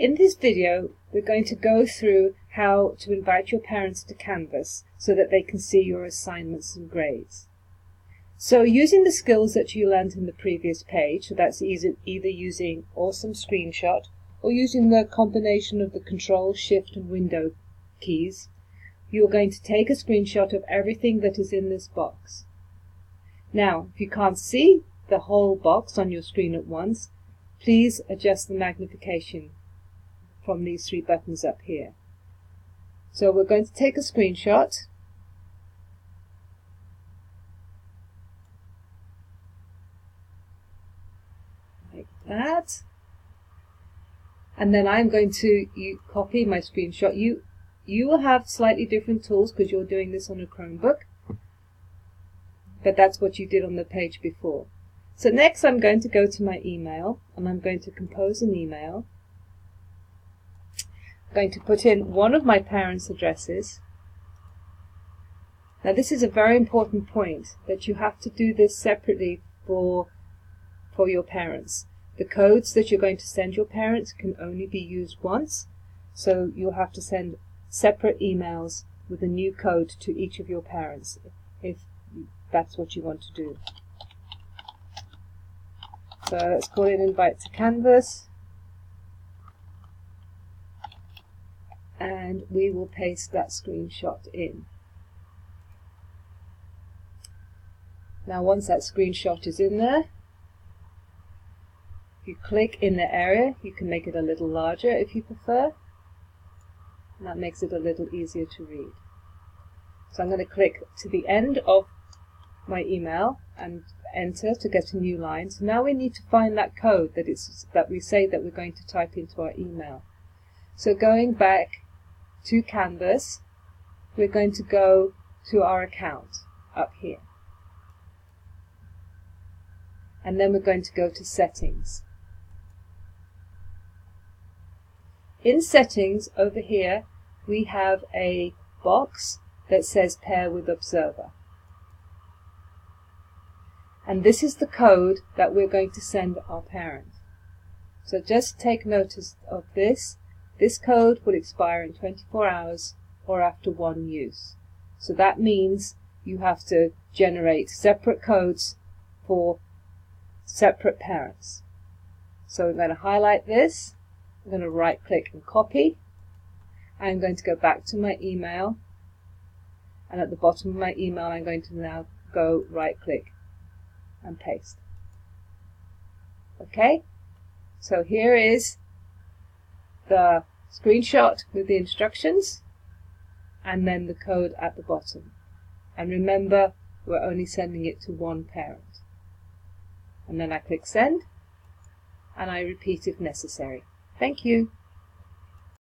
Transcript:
In this video, we're going to go through how to invite your parents to Canvas so that they can see your assignments and grades. So using the skills that you learned in the previous page, so that's either using Awesome Screenshot or using the combination of the Control, Shift and Window keys, you're going to take a screenshot of everything that is in this box. Now, if you can't see the whole box on your screen at once, please adjust the magnification from these three buttons up here. So we're going to take a screenshot. Like that. And then I'm going to copy my screenshot. You will have slightly different tools because you're doing this on a Chromebook, but that's what you did on the page before. So next I'm going to go to my email and I'm going to compose an email. I'm going to put in one of my parents' addresses. Now this is a very important point, that you have to do this separately for your parents. The codes that you're going to send your parents can only be used once, so you'll have to send separate emails with a new code to each of your parents if that's what you want to do. So let's call it Invite to Canvas, and we will paste that screenshot in. Now once that screenshot is in there, if you click in the area, you can make it a little larger if you prefer, and that makes it a little easier to read. So I'm going to click to the end of my email and enter to get a new line. So now we need to find that code that we say that we're going to type into our email. So going back to Canvas, we're going to go to our account up here. And then we're going to go to Settings. In Settings over here, we have a box that says Pair with Observer. And this is the code that we're going to send our parent. So just take notice of this. This code will expire in 24 hours or after one use. So that means you have to generate separate codes for separate parents. So we're going to highlight this. I'm going to right click and copy. I'm going to go back to my email, and at the bottom of my email I'm going to now go right click and paste. Okay, so here is the screenshot with the instructions and then the code at the bottom. And remember, we're only sending it to one parent. And then I click send and I repeat if necessary. Thank you.